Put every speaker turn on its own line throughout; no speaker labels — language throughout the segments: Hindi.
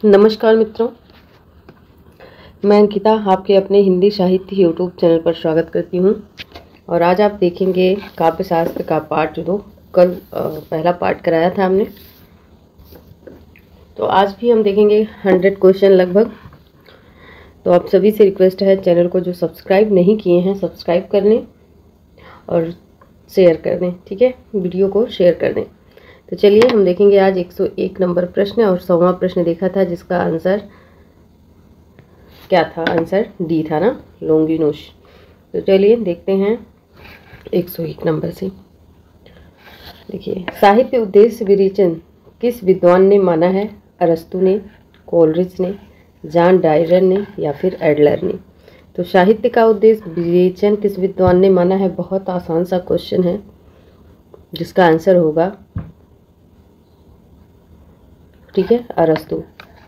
नमस्कार मित्रों, मैं अंकिता आपके अपने हिंदी साहित्य यूट्यूब चैनल पर स्वागत करती हूं। और आज आप देखेंगे काव्य शास्त्र का पार्ट 2। कल पहला पार्ट कराया था हमने, तो आज भी हम देखेंगे 100 क्वेश्चन लगभग। तो आप सभी से रिक्वेस्ट है, चैनल को जो सब्सक्राइब नहीं किए हैं सब्सक्राइब कर लें और शेयर कर दें। ठीक है, वीडियो को शेयर कर दें। तो चलिए हम देखेंगे आज 101 नंबर प्रश्न और 100वां प्रश्न देखा था, जिसका आंसर क्या था? आंसर डी था ना, लोंगिनोस। तो चलिए देखते हैं 101 नंबर से। देखिए, साहित्य उद्देश्य विवेचन किस विद्वान ने माना है? अरस्तु ने, कोलरिज ने, जॉन ड्राइडन ने या फिर एडलर ने? तो साहित्य का उद्देश्य विवेचन किस विद्वान ने माना है? बहुत आसान सा क्वेश्चन है, जिसका आंसर होगा, ठीक है, अरस्तु।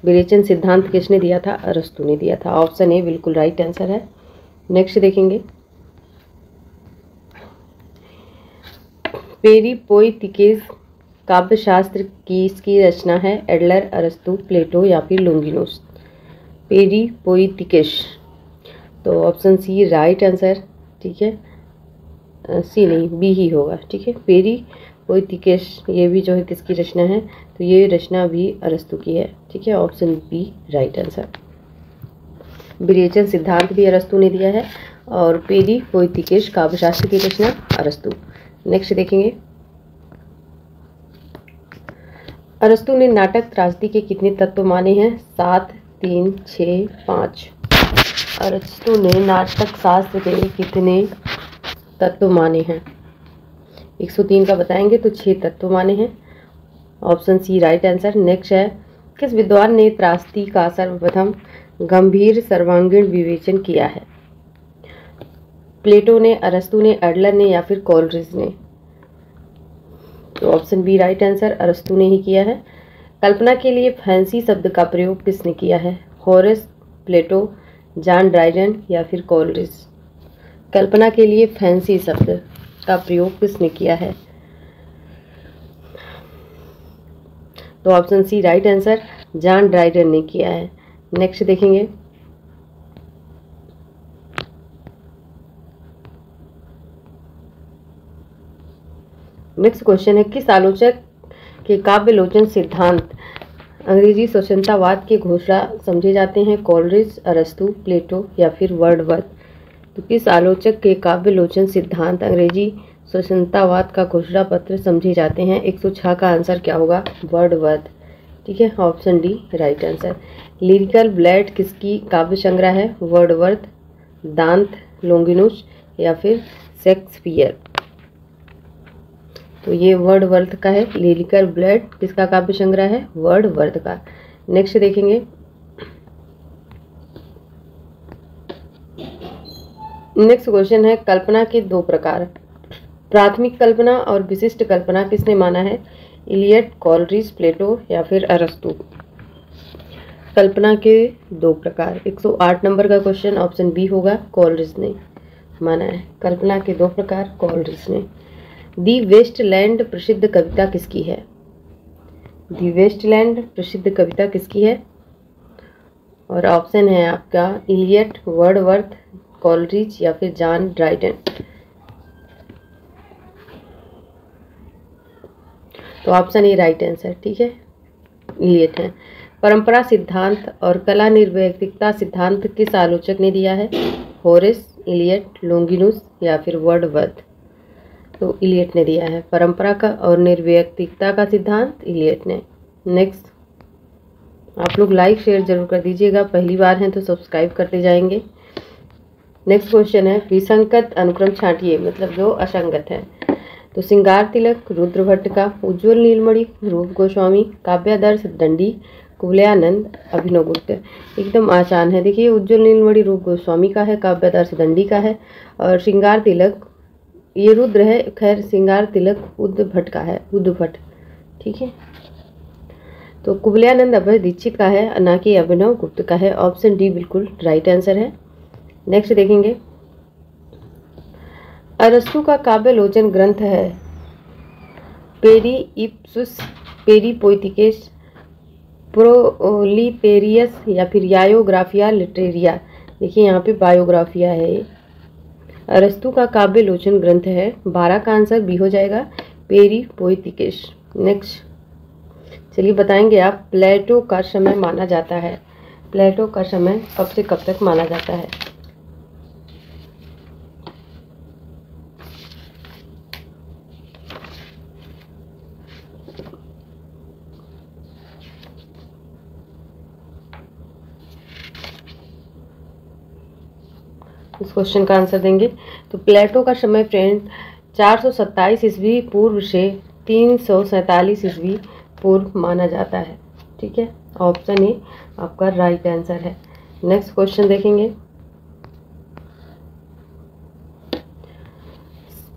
विवेचन सिद्धांत किसने दिया था? अरस्तु ने दिया था। ऑप्शन ए बिल्कुल राइट आंसर है। नेक्स्ट देखेंगे, पेरिपोइटिकेस काव्य शास्त्र की इसकी रचना है? एडलर, अरस्तु, प्लेटो या फिर लोंगिनोस? पेरिपोइटिकेस, तो ऑप्शन सी राइट आंसर। ठीक है, सी नहीं, बी ही होगा। ठीक है, पेरिपोइटिकेस ये भी जो है किसकी रचना है? तो ये रचना भी अरस्तु की है। ठीक है, ऑप्शन बी राइट आंसर। विवेचन सिद्धांत भी अरस्तु ने दिया है और पेरिपोइटिकेस काव्यशास्त्र की रचना अरस्तु। नेक्स्ट देखेंगे, अरस्तु ने नाटक त्रासदी के कितने तत्व माने हैं? 7, 3, 6, 5। अरस्तु ने नाटक शास्त्र के कितने तत्व माने हैं? 103 का बताएंगे तो 6 तत्व माने हैं। Option C right answer. Next है, किस विद्वान ने त्रासदी का सर्वप्रथम गंभीर सर्वांगीण विवेचन किया है? प्लेटो ने, अरस्तु ने, एडलर ने या फिर कोलरिज ने? तो ऑप्शन बी राइट आंसर, अरस्तु ने ही किया है। कल्पना के लिए फैंसी शब्द का प्रयोग किसने किया है? होरेस, प्लेटो, जॉन ड्राइडन या फिर कोलरिज? कल्पना के लिए फैंसी शब्द का प्रयोग किसने किया है? तो option C right answer, John Dryden ने किया है। नेक्स्ट देखेंगे, नेक्स्ट क्वेश्चन है, किस आलोचक के काव्यलोचन सिद्धांत अंग्रेजी स्वतंत्रतावाद के घोषणा समझे जाते हैं? कोलरिज, अरस्तु, प्लेटो या फिर वर्डवर्थ? तो किस आलोचक के काव्यलोचन सिद्धांत अंग्रेजी स्वतंत्रतावाद का घोषणा पत्र समझे जाते हैं? 106 का आंसर क्या होगा? वर्डवर्थ। ठीक है, option D right answer. Lyrical blade किसकी काव्य संग्रह है? वर्डवर्थ, दांत, लोंगिनोस या फिर शेक्सपियर? तो ये वर्डवर्थ का है। लिरिकल ब्लैड किसका काव्य संग्रह है? वर्डवर्थ का। नेक्स्ट देखेंगे, नेक्स्ट क्वेश्चन है, कल्पना के 2 प्रकार, प्राथमिक कल्पना और विशिष्ट कल्पना किसने माना है? इलियट, कोलरिज, प्लेटो या फिर अरस्तु? कल्पना के 2 प्रकार, 108 नंबर का क्वेश्चन, ऑप्शन बी होगा, कोलरिज ने माना है। कल्पना के 2 प्रकार कोलरिज ने। दी वेस्टलैंड प्रसिद्ध कविता किसकी है? दी वेस्टलैंड प्रसिद्ध कविता किसकी है? और ऑप्शन है आपका इलियट, वर्डवर्थ, कोलरिज या फिर जॉन ड्राइडन? तो ऑप्शन ए राइट आंसर। ठीक है, इलियट है। परंपरा सिद्धांत और कला निर्वैयक्तिकता सिद्धांत किस आलोचक ने दिया है? होरेस, इलियट, लोंगिनोस या फिर वर्डवर्थ? तो इलियट ने दिया है। परंपरा का और निर्वैयक्तिकता का सिद्धांत इलियट ने। नेक्स्ट, आप लोग लाइक शेयर जरूर कर दीजिएगा, पहली बार हैं तो सब्सक्राइब करते जाएंगे। नेक्स्ट क्वेश्चन है, विसंगत अनुक्रम छांटिए, मतलब जो असंगत है। तो श्रृंगार तिलक रुद्र भट्ट का, उज्ज्वल नीलमणि रूप गोस्वामी, काव्यादर्श दंडी कुवलयानंद अभिनवगुप्त? एकदम आसान है। देखिए, उज्ज्वल नीलमणि रूप गोस्वामी का है, काव्यादर्श दंडी का है और श्रृंगार तिलक ये रुद्र है। खैर, श्रृंगार तिलक उद्ध भट्ट का है, उद्ध भट्ट। ठीक है, तो कुवलयानंद अभय दीक्षित का है, ना कि अभिनव गुप्त का है। ऑप्शन डी बिल्कुल राइट आंसर है। नेक्स्ट देखेंगे, अरस्तु का काव्यलोचन ग्रंथ है पेरीइप्सुस, पेरिपोइटिकेस, प्रोलिटेरियस या फिर यायोग्राफिया लिटरेरिया। देखिए यहाँ पे बायोग्राफिया है ये। अरस्तु का काव्य लोचन ग्रंथ है। 12 का आंसर बी हो जाएगा, पेरी पोएटिकस। नेक्स्ट चलिए बताएंगे आप, प्लेटो का समय माना जाता है। प्लेटो का समय कब से कब तक माना जाता है? इस क्वेश्चन का आंसर देंगे तो प्लेटो का समय फ्रेंड 427 ईस्वी पूर्व से 347 ईस्वी पूर्व माना जाता है। ठीक है, ऑप्शन ए आपका राइट आंसर है। नेक्स्ट क्वेश्चन देखेंगे,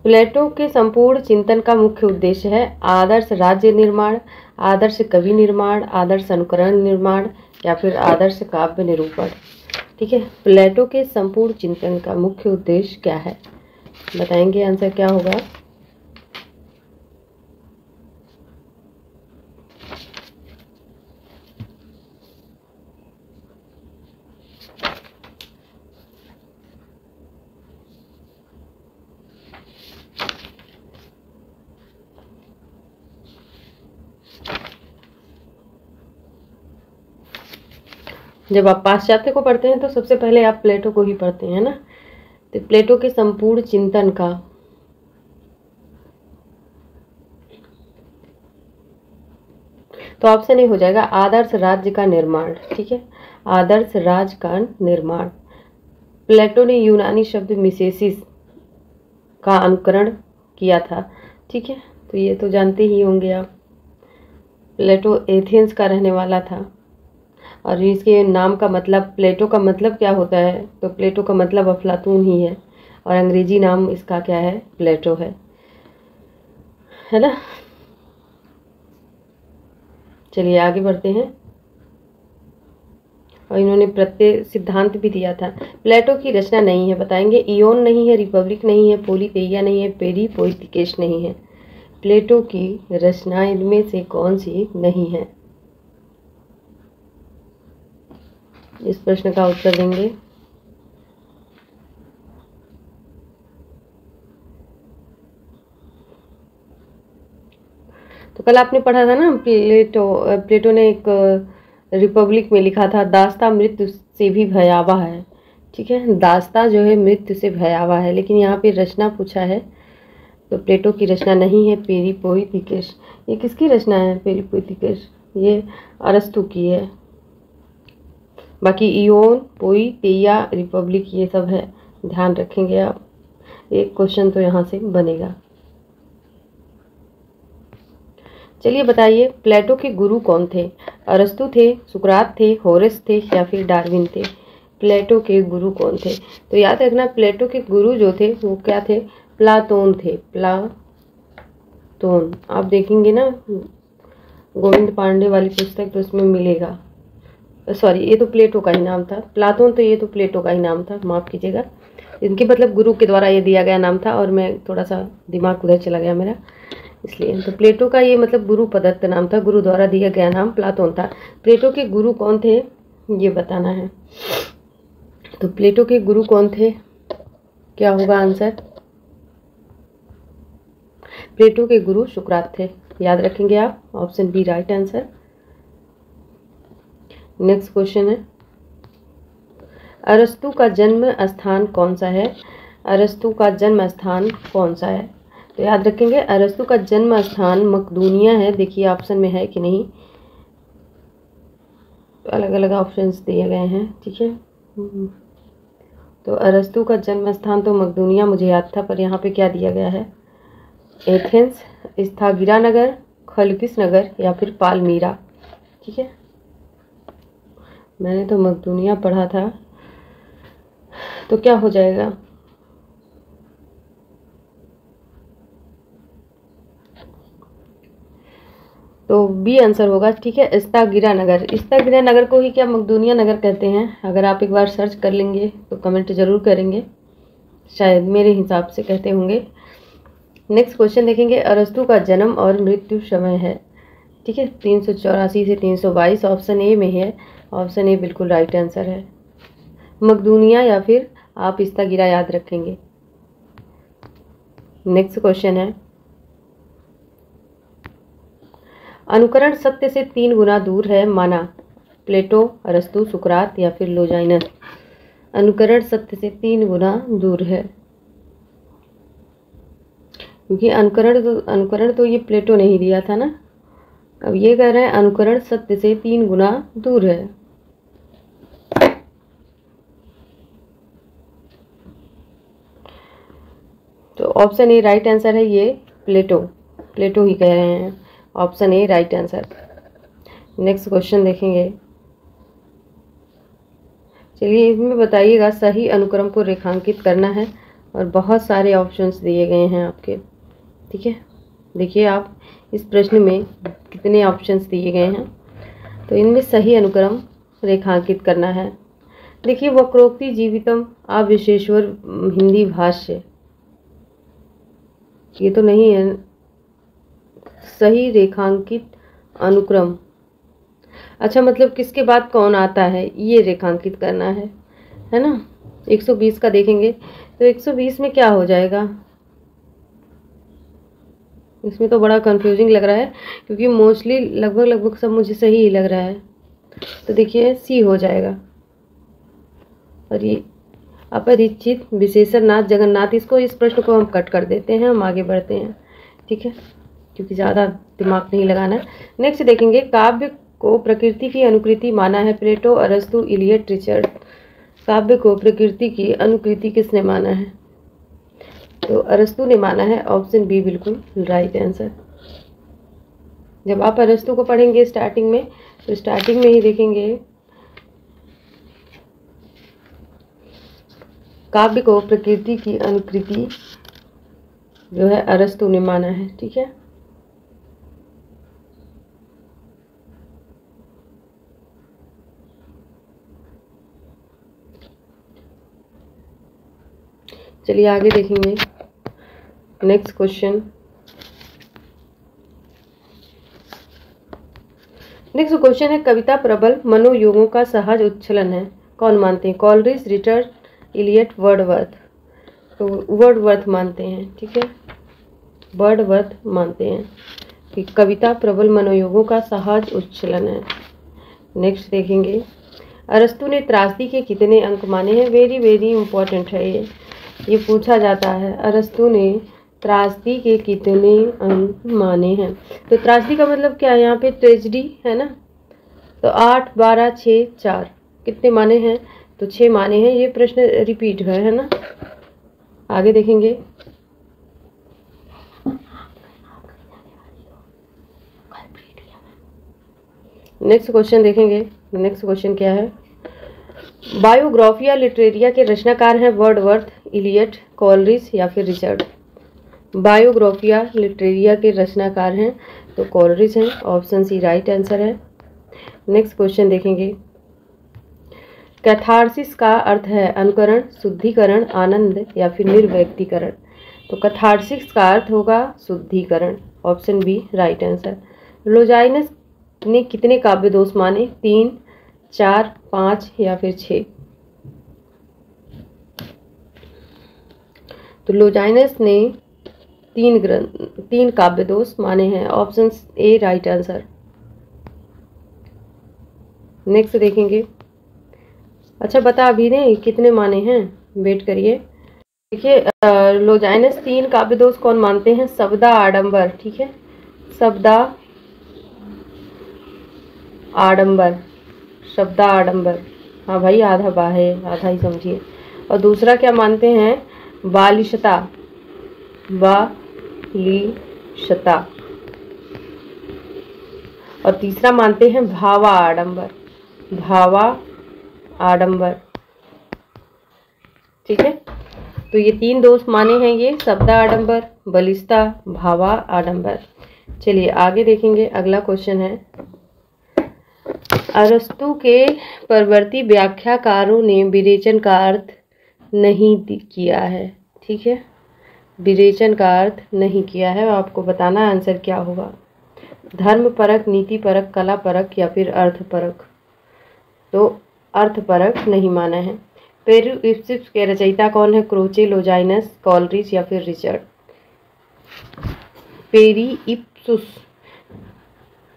प्लेटो के संपूर्ण चिंतन का मुख्य उद्देश्य है आदर्श राज्य निर्माण, आदर्श कवि निर्माण, आदर्श अनुकरण निर्माण या फिर आदर्श काव्य निरूपण। ठीक है, प्लेटो के संपूर्ण चिंतन का मुख्य उद्देश्य क्या है? बताएंगे आंसर क्या होगा? जब आप पाश्चात्य को पढ़ते हैं तो सबसे पहले आप प्लेटो को ही पढ़ते हैं ना। तो प्लेटो के संपूर्ण चिंतन का तो ऑप्शन ए हो जाएगा आदर्श राज्य का निर्माण। ठीक है, आदर्श राज्य का निर्माण। प्लेटो ने यूनानी शब्द मिसेसिस का अनुकरण किया था। ठीक है, तो ये तो जानते ही होंगे आप। प्लेटो एथेंस का रहने वाला था और इसके नाम का मतलब, प्लेटो का मतलब क्या होता है? तो प्लेटो का मतलब अफलातून ही है और अंग्रेजी नाम इसका क्या है? प्लेटो है ना। चलिए आगे बढ़ते हैं। और इन्होंने प्रत्यय सिद्धांत भी दिया था। प्लेटो की रचना नहीं है, बताएंगे। इयोन नहीं है, रिपब्लिक नहीं है, पोलिटेइया नहीं है, पेरी पोएटिकस नहीं है। प्लेटो की रचना इनमें से कौन सी नहीं है? इस प्रश्न का उत्तर देंगे। तो कल आपने पढ़ा था ना, प्लेटो ने एक रिपब्लिक में लिखा था, दास्ता मृत्यु से भी भयावह है। ठीक है, दास्ता जो है मृत्यु से भयावह है, लेकिन यहाँ पे रचना पूछा है तो प्लेटो की रचना नहीं है, पेरी पोएटिकस। ये किसकी रचना है पेरी पोएटिकस? ये अरस्तु की है। बाकी इयोन, पोएटिया, रिपब्लिक ये सब है, ध्यान रखेंगे आप। एक क्वेश्चन तो यहाँ से बनेगा। चलिए बताइए, प्लेटो के गुरु कौन थे? अरस्तु थे, सुकरात थे, होरेस थे या फिर डार्विन थे? प्लेटो के गुरु कौन थे? तो याद रखना, प्लेटो के गुरु जो थे वो क्या थे? प्लातोन थे, प्लातोन। आप देखेंगे ना गोविंद पांडे वाली पुस्तक तो उसमें मिलेगा। सॉरी, ये तो प्लेटो का ही नाम था। प्लातोन तो ये तो प्लेटो का ही नाम था, माफ़ कीजिएगा। इनके मतलब गुरु के द्वारा ये दिया गया नाम था और मैं थोड़ा सा दिमाग उधर चला गया मेरा, इसलिए। तो प्लेटो का ये मतलब गुरु प्रदत्त नाम था, गुरु द्वारा दिया गया नाम प्लातोन था। प्लेटो के गुरु कौन थे ये बताना है। तो प्लेटो के गुरु कौन थे? क्या होगा आंसर? प्लेटो के गुरु सुकरात थे, याद रखेंगे आप। Option B right answer. Next question है, अरस्तु का जन्म स्थान कौन सा है? अरस्तु का जन्म स्थान कौन सा है? तो याद रखेंगे, अरस्तु का जन्म स्थान मकदूनिया है। देखिए ऑप्शन में है कि नहीं, अलग अलग ऑप्शंस दिए गए हैं। ठीक है, तो अरस्तु का जन्म स्थान तो मकदूनिया मुझे याद था, पर यहाँ पे क्या दिया गया है? एथेंस, स्थागिरा नगर, खलकिस नगर या फिर पालमीरा। ठीक है, मैंने तो मकदूनिया पढ़ा था, तो क्या हो जाएगा? तो बी आंसर होगा। ठीक है, स्थागिरा नगर। स्थागिरा नगर को ही क्या मकदूनिया नगर कहते हैं? अगर आप एक बार सर्च कर लेंगे तो कमेंट जरूर करेंगे, शायद मेरे हिसाब से कहते होंगे। नेक्स्ट क्वेश्चन देखेंगे, अरस्तु का जन्म और मृत्यु समय है। ठीक है, 384 से 322 ऑप्शन ए में है। ऑप्शन ए बिल्कुल राइट आंसर है। मकदूनिया या फिर आप इस्तागिरा याद रखेंगे। नेक्स्ट क्वेश्चन है, अनुकरण सत्य से 3 गुना दूर है माना प्लेटो, अरस्तु, सुकरात या फिर लोजाइनस। अनुकरण सत्य से 3 गुना दूर है, क्योंकि अनुकरण तो ये प्लेटो ने ही दिया था ना। अब ये कह रहे हैं अनुकरण सत्य से 3 गुना दूर है। तो ऑप्शन ए राइट आंसर है, ये प्लेटो ही कह रहे हैं। Option A right answer. Next question देखेंगे। चलिए इसमें बताइएगा, सही अनुक्रम को रेखांकित करना है और बहुत सारे ऑप्शंस दिए गए हैं आपके, ठीक है। देखिए आप इस प्रश्न में कितने ऑप्शंस दिए गए हैं, तो इनमें सही अनुक्रम रेखांकित करना है। देखिए वक्रोक्ति जीवितम अविशेश्वर हिंदी भाष्य, ये तो नहीं है। सही रेखांकित अनुक्रम, अच्छा मतलब किसके बाद कौन आता है ये रेखांकित करना है ना। 120 का देखेंगे तो 120 में क्या हो जाएगा, इसमें तो बड़ा कंफ्यूजिंग लग रहा है, क्योंकि मोस्टली लगभग सब मुझे सही ही लग रहा है। तो देखिए सी हो जाएगा। और ये अपरिचित विशेषण नाथ जगन्नाथ, इसको इस प्रश्न को हम कट कर देते हैं, हम आगे बढ़ते हैं, ठीक है, क्योंकि ज़्यादा दिमाग नहीं लगाना है। नेक्स्ट देखेंगे, काव्य को प्रकृति की अनुकृति माना है प्लेटो, अरस्तु, इलियट, रिचर्ड। काव्य को प्रकृति की अनुकृति किसने माना है, तो अरस्तु ने माना है। ऑप्शन बी बिल्कुल राइट आंसर। जब आप अरस्तु को पढ़ेंगे स्टार्टिंग में, तो स्टार्टिंग में ही देखेंगे काव्य को प्रकृति की अनुकृति जो है अरस्तु ने माना है, ठीक है। चलिए आगे देखेंगे नेक्स्ट क्वेश्चन। नेक्स्ट क्वेश्चन है, कविता प्रबल मनोयोगों का सहज उच्छलन है, कौन मानते हैं, कॉलरिज, रिचर्ड, इलियट, वर्डवर्थ। तो वर्डवर्थ मानते हैं, ठीक है, वर्डवर्थ मानते हैं कि कविता प्रबल मनोयोगों का सहज उच्छलन है। नेक्स्ट देखेंगे, अरस्तु ने त्रासदी के कितने अंक माने हैं, वेरी वेरी इंपॉर्टेंट है ये पूछा जाता है। अरस्तु ने त्रासदी के कितने अंक माने हैं, तो त्रासदी का मतलब क्या है, यहाँ पे ट्रेजेडी है ना। तो 8, 12, 6, 4 कितने माने हैं, तो 6 माने हैं। ये प्रश्न रिपीट है ना। आगे देखेंगे, नेक्स्ट क्वेश्चन देखेंगे। नेक्स्ट क्वेश्चन क्या है, बायोग्राफिया लिटरेरिया के रचनाकार हैं वर्डवर्थ, इलियट, कॉलरिज या फिर रिचर्ड। बायोग्राफिया लिटरेरिया के रचनाकार हैं तो कॉलरिज हैं। ऑप्शन सी राइट आंसर है। नेक्स्ट क्वेश्चन देखेंगे, कैथारसिस का अर्थ है अनुकरण, शुद्धिकरण, आनंद या फिर निर्व्यक्तिकरण। तो कैथारसिस का अर्थ होगा शुद्धिकरण। Option B right answer. Longinus ने कितने काव्य दोष माने, 3, 4, 5 या फिर 6। तो लोजाइनस ने 3 काव्य दोष माने हैं। Option A right answer. Next देखेंगे, अच्छा बता अभी नहीं कितने माने हैं, वेट करिए। देखिए लोजाइनस 3 काव्य दोष कौन मानते हैं, शब्दा आडंबर, ठीक है, शब्दा आडंबर, शब्दा आडंबर, हाँ भाई आधा बा है, आधा ही समझिए। और दूसरा क्या मानते हैं, बालिशता, बालिशता। और तीसरा मानते हैं भावा आडंबर, भावा आडंबर, ठीक है। तो ये 3 दोष माने हैं, ये शब्दा आडंबर, बलिष्ठता, भावा आडंबर। चलिए आगे देखेंगे। अगला क्वेश्चन है, अरस्तु के परवर्ती व्याख्याकारों ने विरेचन का अर्थ नहीं किया है, ठीक है, विरेचन का अर्थ नहीं किया है। आपको बताना आंसर क्या होगा। धर्म परक, नीति परक, कला परक या फिर अर्थ परक? तो अर्थ परक नहीं माना है। पेरिप्सिस के रचयिता कौन है? क्रोचे, लोजाइनस, कॉलरिज या फिर रिचर्ड? पेरिप्सुस,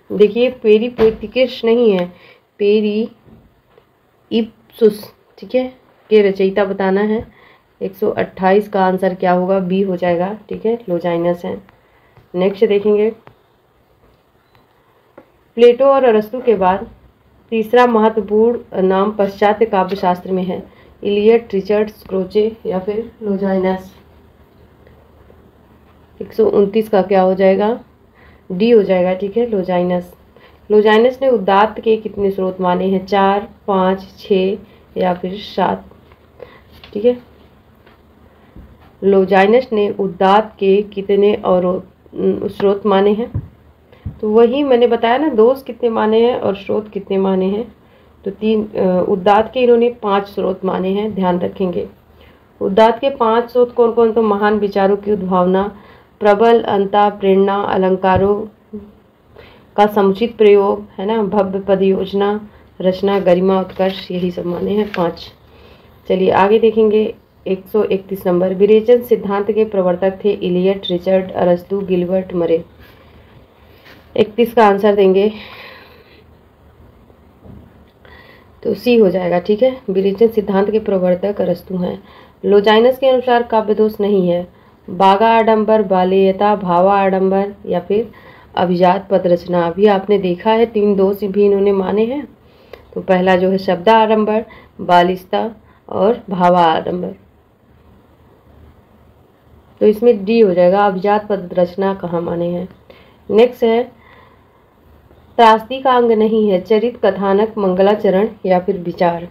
देखिए पेरिपोइथिकस नहीं है, पेरिप्सुस, ठीक है, के रचयिता बताना है। 128 का आंसर क्या होगा? बी हो जाएगा, ठीक है, लोजाइनस है। नेक्स्ट देखेंगे, प्लेटो और अरस्तु के बाद तीसरा महत्वपूर्ण नाम पाश्चात्य काव्यशास्त्र में है। इलियट, रिचर्ड्स, क्रोचे या फिर लोजाइनस? 129 का क्या हो जाएगा? डी हो जाएगा, ठीक है, लोजाइनस। लोजाइनस ने उदात्त के कितने स्रोत माने हैं? 4, 5, 6 या फिर 7? ठीक है, लोजाइनस ने उदात्त के कितने और स्रोत माने हैं? तो वही मैंने बताया ना, दोष कितने माने हैं और स्रोत कितने माने हैं। तो 3 उदात्त के इन्होंने 5 स्रोत माने हैं, ध्यान रखेंगे। उदात्त के 5 स्रोत कौन कौन? तो महान विचारों की उद्भावना, प्रबल अंता प्रेरणा, अलंकारों का समुचित प्रयोग, है ना, भव्य पद योजना, रचना, गरिमा, उत्कर्ष, यही सब माने हैं 5। चलिए आगे देखेंगे 131 नंबर। विरेचन सिद्धांत के प्रवर्तक थे इलियट, रिचर्ड, अरस्तु, गिलबर्ट, मरे? 31 का आंसर देंगे तो सी हो जाएगा, ठीक है, विरेचन सिद्धांत के प्रवर्तक अरस्तु हैं। लोजाइनस के अनुसार काव्य दोष नहीं है। बागा आडंबर, बालेयता, भावा आडंबर या फिर अभिजात पद रचना? अभी आपने देखा है 3 दोष भी इन्होंने माने हैं। तो पहला जो है शब्दा आडंबर, बालिस्ता और भावा आडंबर। तो इसमें डी हो जाएगा, अभिजात पद रचना कहाँ माने हैं। नेक्स्ट है, त्रासदी का अंग नहीं है, चरित, कथानक, मंगलाचरण या फिर विचार?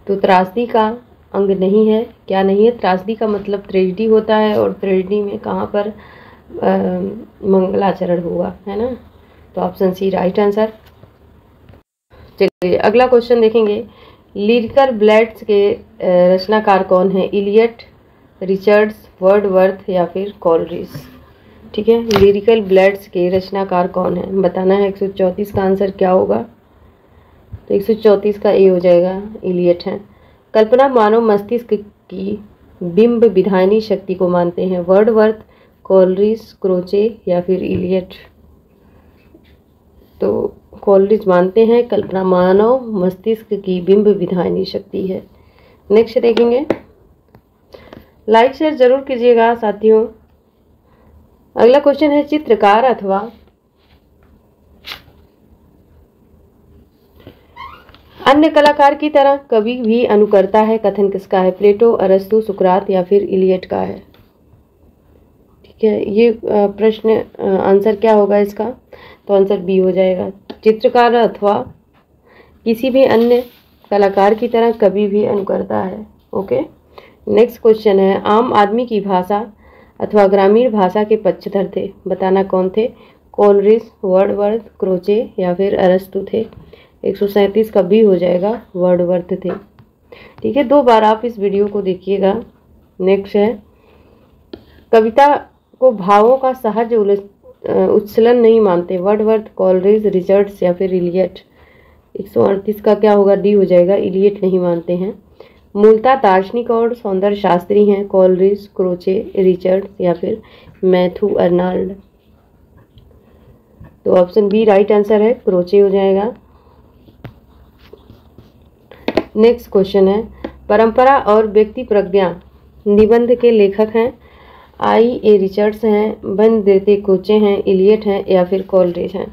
तो त्रासदी का अंग नहीं है, क्या नहीं है? त्रासदी का मतलब ट्रेजेडी होता है और ट्रेजेडी में कहाँ पर मंगलाचरण हुआ, है ना। तो ऑप्शन सी राइट आंसर। चलिए अगला क्वेश्चन देखेंगे, लिरिकल ब्लेड्स के रचनाकार कौन है? इलियट, रिचर्ड्स, वर्डवर्थ या फिर कॉलरिज? ठीक है, लिरिकल ब्लेड्स के रचनाकार कौन है बताना है। 134 का आंसर क्या होगा? तो 134 का ए हो जाएगा, इलियट है। कल्पना मानव मस्तिष्क की बिंब विधायनी शक्ति को मानते हैं। वर्डवर्थ, कॉलरिज, क्रोचे या फिर इलियट? तो कॉलरिज मानते हैं, कल्पना मानव मस्तिष्क की बिंब विधायनी शक्ति है। नेक्स्ट देखेंगे, लाइक शेयर जरूर कीजिएगा साथियों। अगला क्वेश्चन है, चित्रकार अथवा अन्य कलाकार की तरह कभी भी अनुकरता है, कथन किसका है? प्लेटो, अरस्तु, सुकरात या फिर इलियट का है? ठीक है, ये प्रश्न आंसर क्या होगा इसका? तो आंसर बी हो जाएगा, चित्रकार अथवा किसी भी अन्य कलाकार की तरह कभी भी अनुकरता है। ओके, नेक्स्ट क्वेश्चन है, आम आदमी की भाषा अथवा ग्रामीण भाषा के पक्षधर थे, बताना कौन थे? कॉलरिज, वर्डवर्थ, क्रोचे या फिर अरस्तु थे? 137 का बी हो जाएगा, वर्डवर्थ थे। ठीक है, 2 बार आप इस वीडियो को देखिएगा। नेक्स्ट है, कविता को भावों का सहज उच्छलन नहीं मानते। वर्डवर्थ, कॉलरिज, रिचर्ड्स या फिर इलियट? 138 का क्या होगा? डी हो जाएगा, इलियट नहीं मानते हैं। मूलतः दार्शनिक और सौंदर्य शास्त्री हैं। कॉलरिज, क्रोचे, रिचर्ड्स या फिर मैथ्यू अर्नाल्ड? तो ऑप्शन बी राइट आंसर है, क्रोचे हो जाएगा। नेक्स्ट क्वेश्चन है, परंपरा और व्यक्ति प्रज्ञा निबंध के लेखक हैं। आई ए रिचर्ड्स हैं, बन देते क्रोचे हैं, इलियट हैं या फिर कॉलरिज हैं?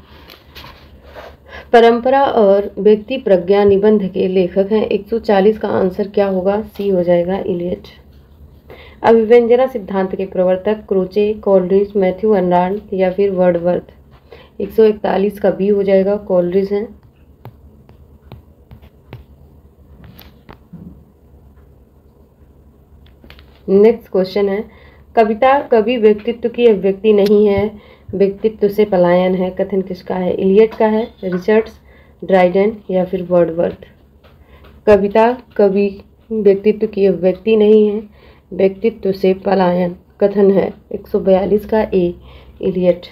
परंपरा और व्यक्ति प्रज्ञा निबंध के लेखक हैं। 140 का आंसर क्या होगा? सी हो जाएगा, इलियट। अभिव्यंजना सिद्धांत के प्रवर्तक क्रोचे, कॉलरिज, मैथ्यू अर्नाल्ड या फिर वर्डवर्थ? 141 का बी हो जाएगा, कॉलरिज हैं। नेक्स्ट क्वेश्चन है, कविता कभी व्यक्तित्व की अभिव्यक्ति नहीं है, व्यक्तित्व से पलायन है, कथन किसका है? इलियट का है, रिचर्ड्स, ड्राइडन या फिर वर्डवर्थ? कविता कभी व्यक्तित्व की अभिव्यक्ति नहीं है, व्यक्तित्व से पलायन, कथन है 142 का ए, इलियट।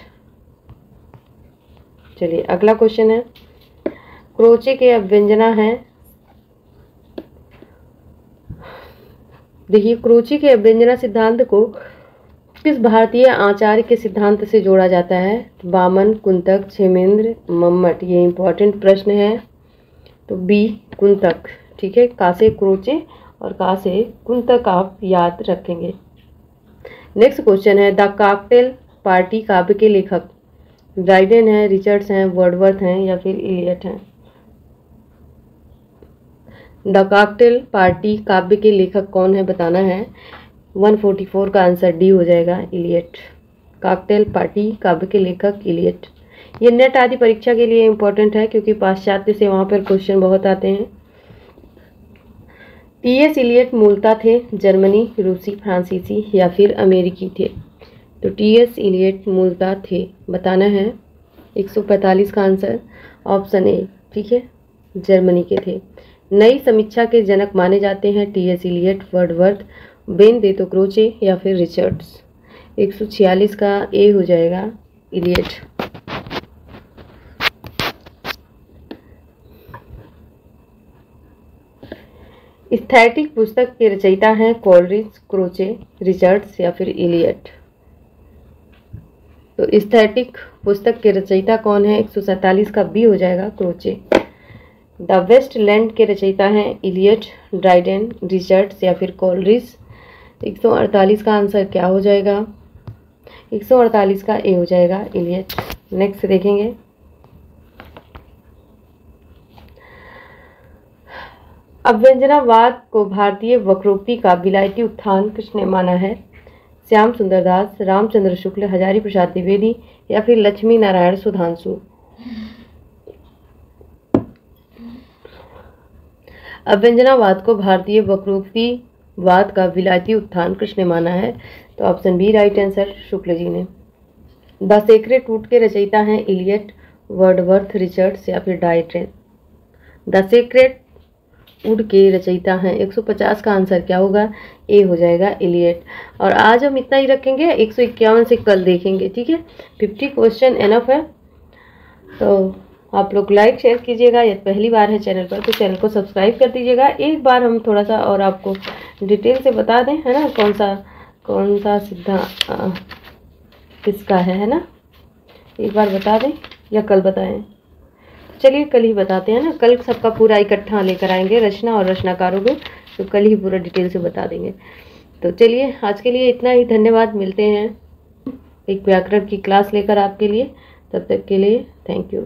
चलिए अगला क्वेश्चन है, क्रोचे के अभ्यंजना हैं। देखिए क्रोचे के अभ्यंजना सिद्धांत को किस भारतीय आचार्य के सिद्धांत से जोड़ा जाता है? वामन, कुंतक, क्षेमेंद्र, मम्मट। ये इंपॉर्टेंट प्रश्न है, तो बी कुंतक। ठीक है, का से क्रोचे और का से कुंतक आप याद रखेंगे। नेक्स्ट क्वेश्चन है, द कॉकटेल पार्टी काव्य के लेखक ड्राइडेन है, रिचर्ड्स हैं, वर्डवर्थ हैं या फिर इलियट हैं? द कॉकटेल पार्टी काव्य के लेखक कौन है बताना है। 144 का आंसर डी हो जाएगा, इलियट। कॉकटेल पार्टी काव्य के लेखक इलियट। ये नेट आदि परीक्षा के लिए इम्पोर्टेंट है क्योंकि पाश्चात्य से वहाँ पर क्वेश्चन बहुत आते हैं। टी.एस. इलियट मूलतः थे जर्मनी, रूसी, फ्रांसीसी या फिर अमेरिकी थे? तो टी.एस. इलियट मूलतः थे, बताना है। 145 का आंसर ऑप्शन ए। ठीक है, जर्मनी के थे। नई समीक्षा के जनक माने जाते हैं टी.एस. इलियट, वर्डवर्थ, बेनेडिक्टो क्रोचे या फिर रिचर्ड्स? 146 का ए हो जाएगा, इलियट। स्थैतिक पुस्तक के रचयिता हैं कोलरिज, क्रोचे, रिचर्ड्स या फिर इलियट? तो स्थैतिक पुस्तक के रचयिता कौन है? 147 का बी हो जाएगा, क्रोचे। द वेस्टलैंड के रचयिता हैं इलियट, ड्राइडेन, रिचर्ड्स या फिर कोलरिज? 148 का आंसर क्या हो जाएगा? 148 का ए हो जाएगा, इलियट। नेक्स्ट देखेंगे, अभ्यंजनावाद को भारतीय वक्रोक्ति का विलायती उत्थान किसने माना है? श्याम सुंदर दास, रामचंद्र शुक्ल, हजारी प्रसाद द्विवेदी या फिर लक्ष्मी नारायण सुधांशु? अभ्यंजनावाद को भारतीय वक्रोक्तिवाद का विलायती उत्थान किसने माना है? तो option B right answer, Shukla ji ने। द सेक्रेड वुड के रचयिता हैं इलियट, वर्डवर्थ, रिचर्ड्स या फिर ड्राइडेन? द सेक्रेड वुड के रचयिता हैं। 150 का आंसर क्या होगा? ए हो जाएगा, इलियट। और आज हम इतना ही रखेंगे, 151 से कल देखेंगे। ठीक है, 50 क्वेश्चन एनफ है। तो आप लोग लाइक शेयर कीजिएगा, यदि पहली बार है चैनल पर तो चैनल को सब्सक्राइब कर दीजिएगा। एक बार हम थोड़ा सा और आपको डिटेल से बता दें, है ना, कौन सा सिद्धांत किसका है ना, एक बार बता दें या कल बताएं? चलिए कल ही बताते हैं ना, कल सबका पूरा इकट्ठा लेकर आएंगे, रचना और रचनाकारों को, तो कल ही पूरा डिटेल से बता देंगे। तो चलिए आज के लिए इतना ही, धन्यवाद। मिलते हैं एक व्याकरण की क्लास लेकर आपके लिए, तब तक के लिए थैंक यू।